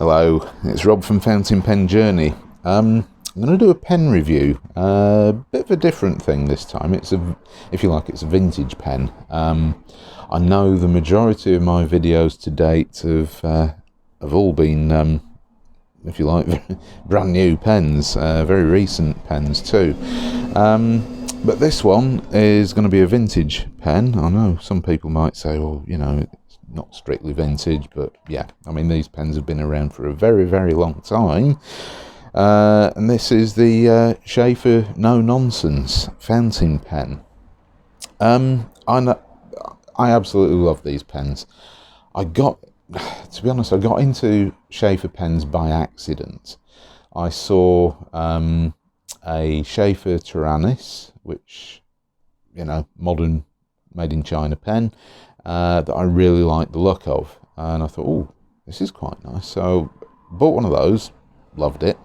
Hello, it's Rob from Fountain Pen Journey. I'm going to do a pen review, a bit of a different thing this time. It's if you like, it's a vintage pen. I know the majority of my videos to date have all been, if you like, brand new pens, very recent pens too. But this one is going to be a vintage pen. I know some people might say, well, you know, it's not strictly vintage, but yeah, I mean, these pens have been around for a very, very long time. And this is the Sheaffer No Nonsense fountain pen. I absolutely love these pens. To be honest, I got into Sheaffer pens by accident. I saw a Sheaffer Tyrannis, which, you know, modern made in China pen, that I really liked the look of, and I thought, oh, this is quite nice. So bought one of those, loved it.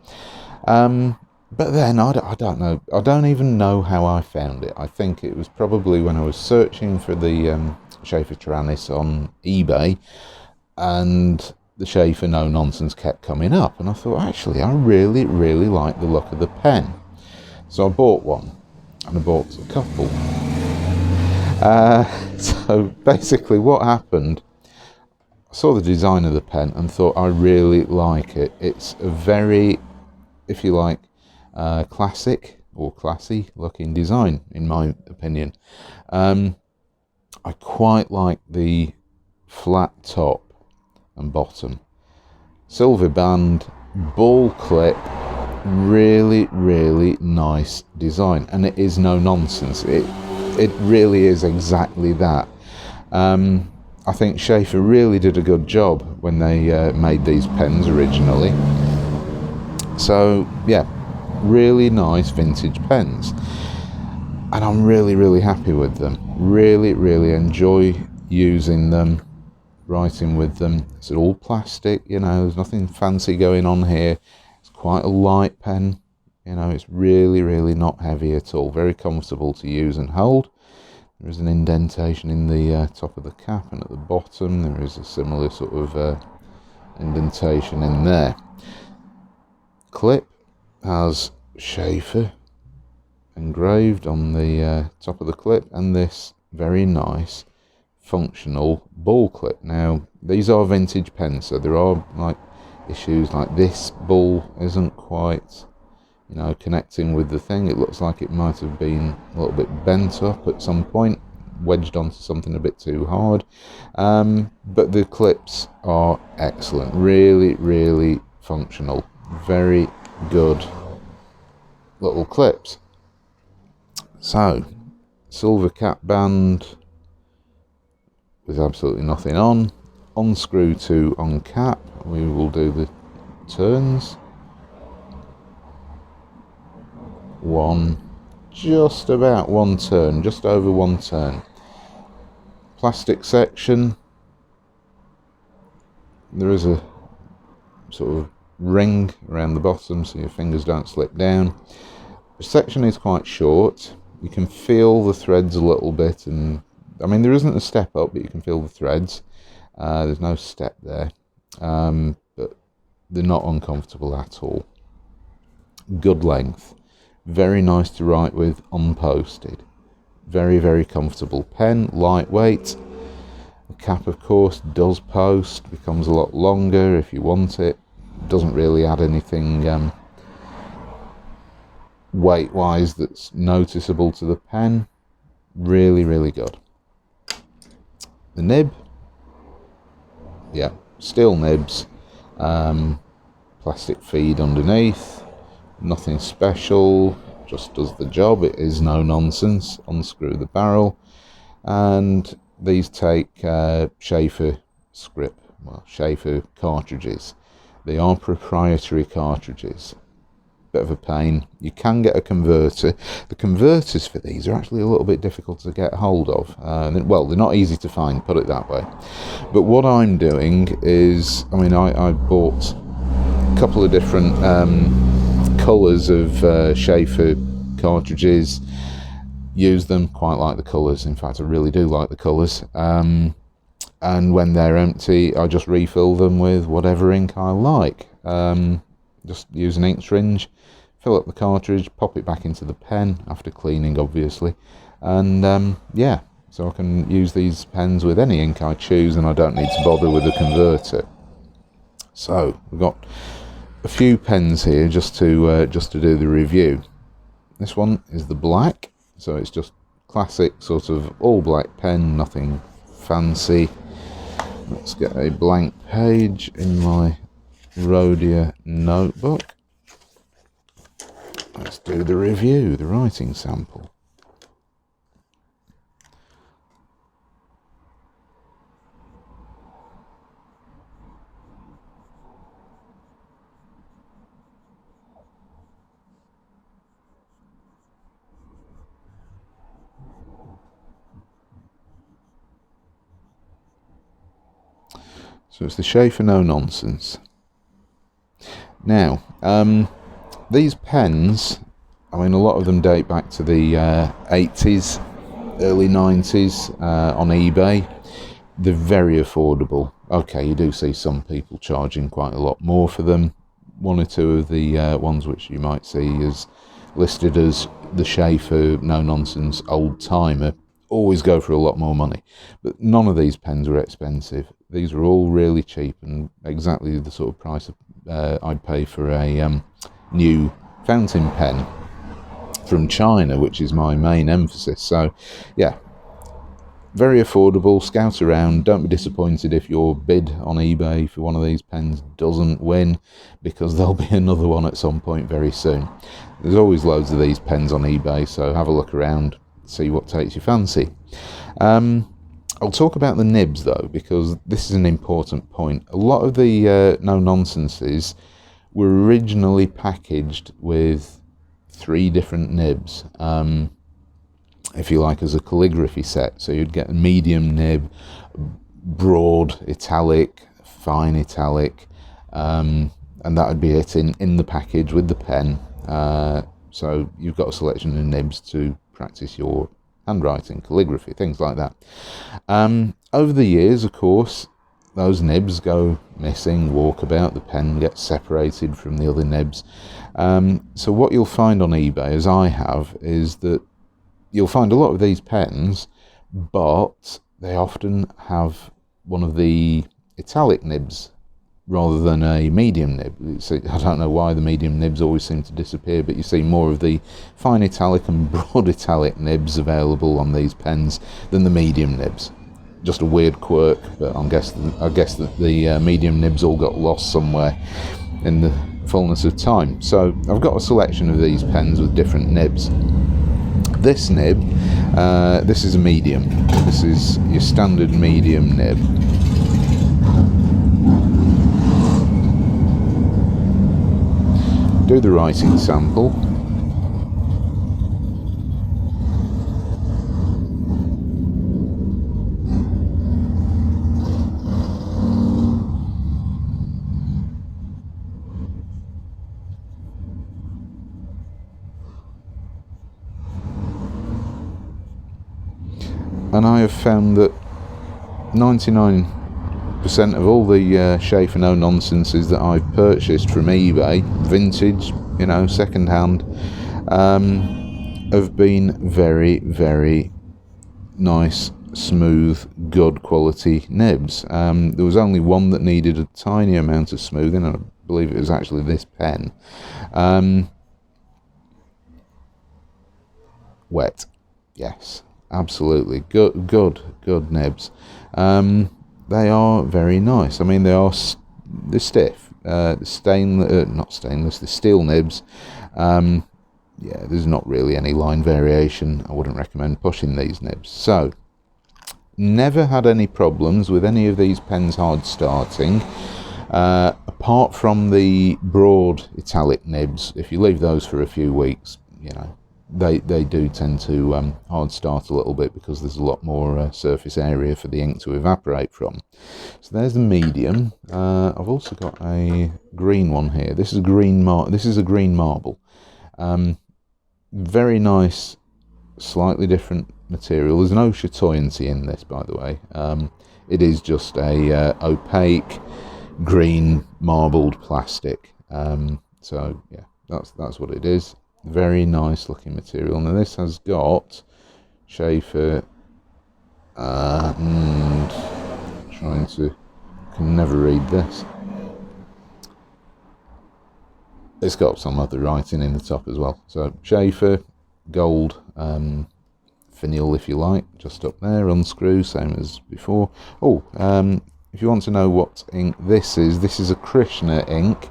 But then I don't know, I don't even know how I found it. I think it was probably when I was searching for the Sheaffer Tyrannis on eBay, and the Sheaffer No Nonsense kept coming up, and I thought, actually, I really, really like the look of the pen. So I bought one, and I bought a couple. So basically what happened, I saw the design of the pen and thought, I really like it. It's a very, if you like, classic or classy looking design, in my opinion. I quite like the flat top and bottom, silver band, ball clip, really, really nice design, and it is no nonsense. It really is exactly that. I think Shafer really did a good job when they made these pens originally. So yeah, really nice vintage pens, and I'm really, really happy with them. Really, really enjoy using them, writing with them. It's all plastic, you know, there's nothing fancy going on here. It's quite a light pen, you know, it's really, really not heavy at all. Very comfortable to use and hold. There is an indentation in the top of the cap, and at the bottom there is a similar sort of indentation in there. Clip has Shafer engraved on the top of the clip, and this very nice functional ball clip. Now, these are vintage pens, so there are like issues like this ball isn't quite, you know, connecting with the thing. It looks like it might have been a little bit bent up at some point, wedged onto something a bit too hard. But the clips are excellent, really, really functional, very good little clips. So, silver cap band with absolutely nothing on. Unscrew to uncap. We will do the turns. Just about one turn, just over one turn. Plastic section. There is a sort of ring around the bottom so your fingers don't slip down. The section is quite short. You can feel the threads a little bit, and I mean, there isn't a step up, but you can feel the threads. There's no step there, but they're not uncomfortable at all. Good length, very nice to write with, unposted. Very, very comfortable pen, lightweight. The cap, of course, does post, becomes a lot longer if you want it. Doesn't really add anything weight-wise that's noticeable to the pen. Really, really good. The nib, yeah, steel nibs, plastic feed underneath, nothing special, just does the job. It is no nonsense. Unscrew the barrel, and these take Shafer script, well, Shafer cartridges. They are proprietary cartridges. Bit of a pain. You can get a converter. The converters for these are actually a little bit difficult to get hold of. Well, they're not easy to find, put it that way. But what I'm doing is, I mean, I bought a couple of different colours of Shafer cartridges. Use them, quite like the colours. In fact, I really do like the colours. and when they're empty I just refill them with whatever ink I like. Just use an ink syringe, fill up the cartridge, pop it back into the pen after cleaning obviously, and yeah, so I can use these pens with any ink I choose and I don't need to bother with a converter. So we've got a few pens here just to do the review. This one is the black, so it's just classic sort of all black pen, nothing fancy. Let's get a blank page in my Rhodia notebook. Let's do the review, the writing sample. So it's the Sheaffer No Nonsense. Now, these pens, I mean, a lot of them date back to the 80s, early 90s on eBay. They're very affordable. Okay, you do see some people charging quite a lot more for them. One or two of the ones which you might see is listed as the Sheaffer No Nonsense Old Timer always go for a lot more money, but none of these pens were expensive. These were all really cheap and exactly the sort of price I'd pay for a new fountain pen from China, which is my main emphasis. So yeah, very affordable. Scout around, don't be disappointed if your bid on eBay for one of these pens doesn't win, because there'll be another one at some point very soon. There's always loads of these pens on eBay, so have a look around, see what takes your fancy. I'll talk about the nibs though, because this is an important point. A lot of the no-nonsenses were originally packaged with 3 different nibs, if you like, as a calligraphy set. So you'd get a medium nib, broad italic, fine italic, and that would be it in the package with the pen. So you've got a selection of nibs to practice your handwriting, calligraphy, things like that. Over the years, of course, those nibs go missing, walk about, the pen gets separated from the other nibs. So what you'll find on eBay, as I have, is that you'll find a lot of these pens, but they often have one of the italic nibs rather than a medium nib. I don't know why the medium nibs always seem to disappear, but you see more of the fine italic and broad italic nibs available on these pens than the medium nibs. Just a weird quirk, but I guess that the medium nibs all got lost somewhere in the fullness of time. So I've got a selection of these pens with different nibs. This nib, this is a medium. This is your standard medium nib. Do the writing sample. And I have found that 99% of all the Sheaffer No Nonsenses that I've purchased from eBay, vintage, you know, second hand, have been very, very nice, smooth, good quality nibs. There was only one that needed a tiny amount of smoothing, and I believe it was actually this pen. Wet, yes. Absolutely good nibs. They are very nice. I mean, they're stiff. Not stainless. The steel nibs. Yeah, there's not really any line variation. I wouldn't recommend pushing these nibs. So, never had any problems with any of these pens hard starting. Apart from the broad italic nibs, if you leave those for a few weeks, you know, they do tend to hard start a little bit because there's a lot more surface area for the ink to evaporate from. So there's the medium. I've also got a green one here. This is a green marble. Very nice, slightly different material. There's no chatoyancy in this, by the way. it is just a opaque green marbled plastic. So yeah, that's what it is. Very nice looking material. Now this has got Shafer and can never read this. It's got some other writing in the top as well. So Shafer, gold finial if you like, just up there, unscrew, same as before. Oh, if you want to know what ink this is a Krishna ink.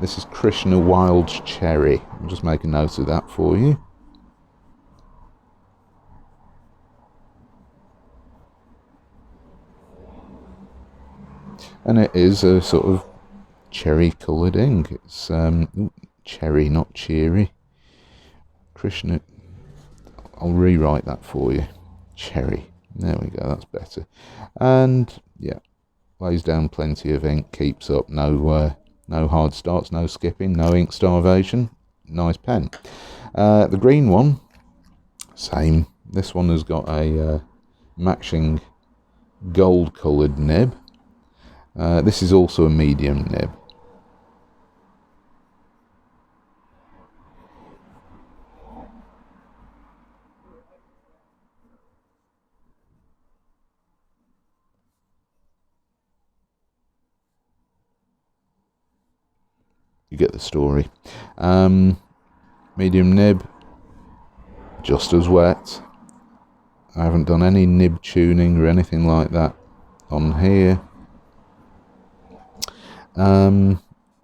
This is Krishna Wild Cherry. I'll just make a note of that for you. And it is a sort of cherry coloured ink. It's cherry, not cheery. Krishna, I'll rewrite that for you. Cherry. There we go, that's better. And yeah, lays down plenty of ink, keeps up, no hard starts, no skipping, no ink starvation. Nice pen. The green one, same. This one has got a matching gold coloured nib. This is also a medium nib. You get the story. Medium nib, just as wet. I haven't done any nib tuning or anything like that on here.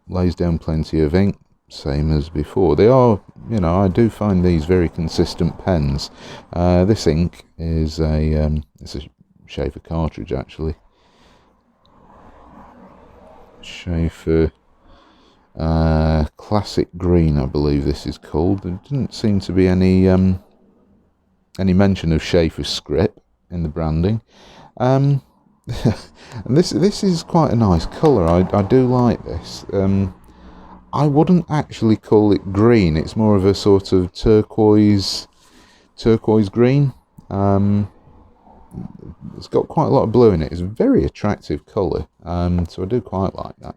Lays down plenty of ink, same as before. They are, I do find these very consistent pens. This ink is it's a Shafer cartridge actually. Shafer Classic Green, I believe this is called. There didn't seem to be any mention of Shafer script in the branding. And this is quite a nice colour. I do like this. I wouldn't actually call it green. It's more of a sort of turquoise green. It's got quite a lot of blue in it. It's a very attractive colour. So I do quite like that.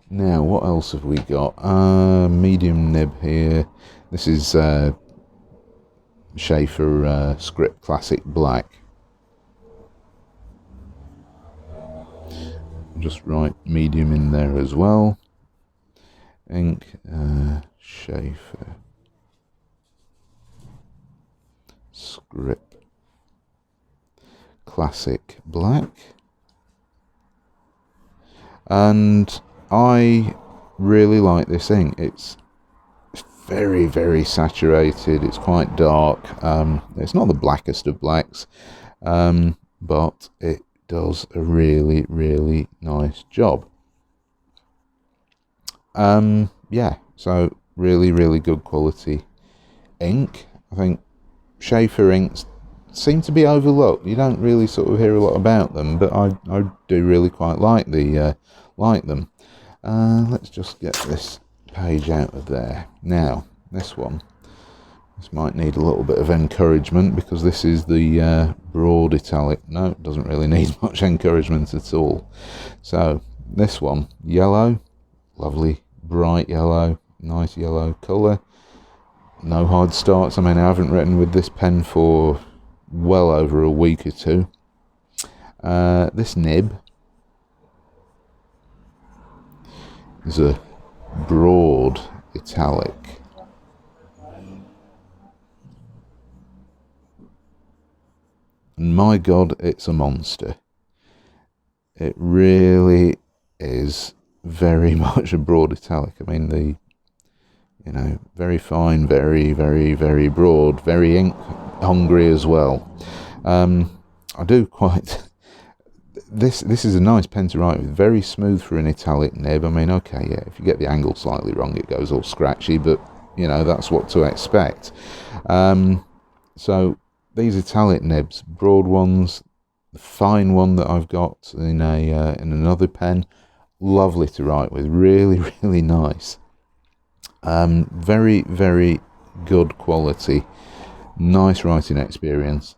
Now, what else have we got? Medium nib here. This is Shafer Script Classic Black. Just write medium in there as well. Ink, Shafer Script Classic Black. And I really like this ink. It's very, very saturated. It's quite dark. It's not the blackest of blacks, but it does a really, really nice job. Yeah, so really, really good quality ink. I think Shafer inks seem to be overlooked. You don't really sort of hear a lot about them, but I do really quite like them. Let's just get this page out of there. Now, this might need a little bit of encouragement because this is the broad italic. No, it doesn't really need much encouragement at all. So, this one, yellow, lovely, bright yellow, nice yellow colour. No hard starts. I mean, I haven't written with this pen for well over a week or two. This nib is a broad italic. And my God, it's a monster. It really is very much a broad italic. I mean, very fine, very, very, very broad, very ink hungry as well. I do quite... This is a nice pen to write with, very smooth for an italic nib. I mean, okay, yeah, if you get the angle slightly wrong, it goes all scratchy, but, that's what to expect. So, these italic nibs, broad ones, the fine one that I've got in another pen, lovely to write with, really, really nice. Very, very good quality, nice writing experience.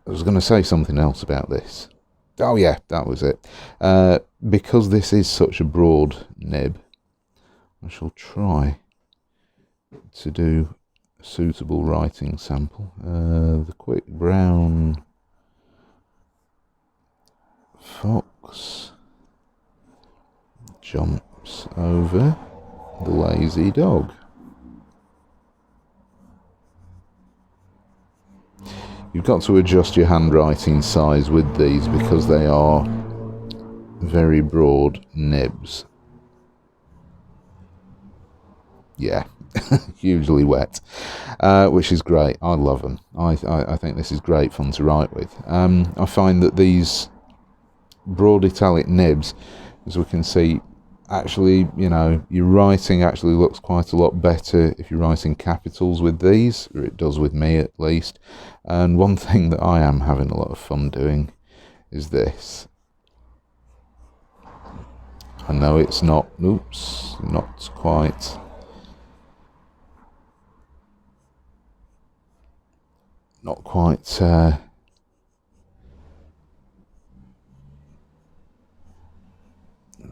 I was going to say something else about this. Oh yeah, that was it. Because this is such a broad nib, I shall try to do a suitable writing sample. The quick brown fox jumps over the lazy dog. You've got to adjust your handwriting size with these because they are very broad nibs. Yeah, hugely wet, which is great. I love them. I think this is great fun to write with. I find that these broad italic nibs, as we can see, actually, you know, your writing actually looks quite a lot better if you're writing capitals with these, or it does with me at least. And one thing that I am having a lot of fun doing is this. I know it's not, oops, not quite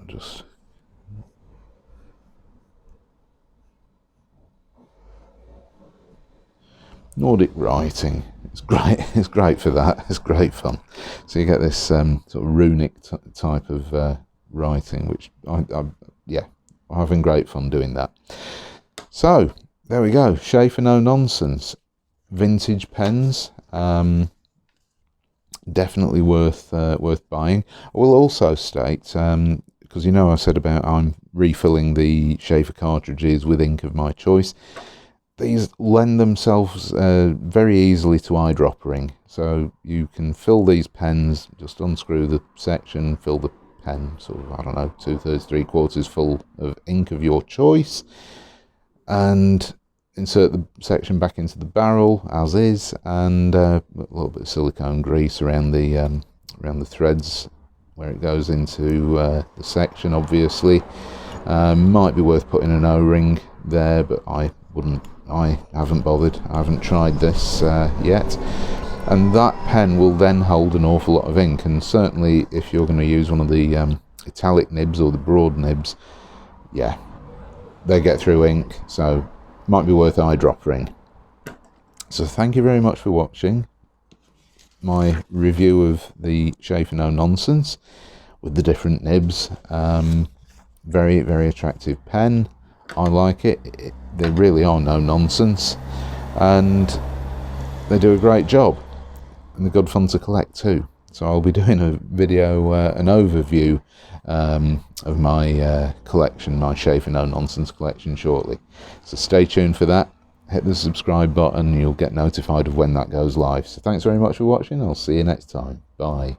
just Nordic writing. It's great. It's great for that. It's great fun. So you get this sort of runic type of writing, which I'm having great fun doing that. So there we go. Sheaffer No Nonsense vintage pens. Definitely worth buying. I will also state, because you know I said about I'm refilling the Shafer cartridges with ink of my choice. These lend themselves very easily to eyedroppering, so you can fill these pens, just unscrew the section, fill the pen sort of, I don't know, 2/3, 3/4 full of ink of your choice, and insert the section back into the barrel as is, and a little bit of silicone grease around the threads where it goes into the section. Obviously, might be worth putting an O-ring there, but I haven't bothered. I haven't tried this yet. And that pen will then hold an awful lot of ink, and certainly if you're going to use one of the italic nibs or the broad nibs, yeah, they get through ink, so might be worth eyedroppering. So thank you very much for watching my review of the Sheaffer No Nonsense with the different nibs. Very, very attractive pen. I like it. They really are no nonsense, and they do a great job, and they're good fun to collect too. So I'll be doing a video, an overview of my collection, my Sheaffer No Nonsense collection shortly. So stay tuned for that. Hit the subscribe button, you'll get notified of when that goes live. So thanks very much for watching. I'll see you next time. Bye.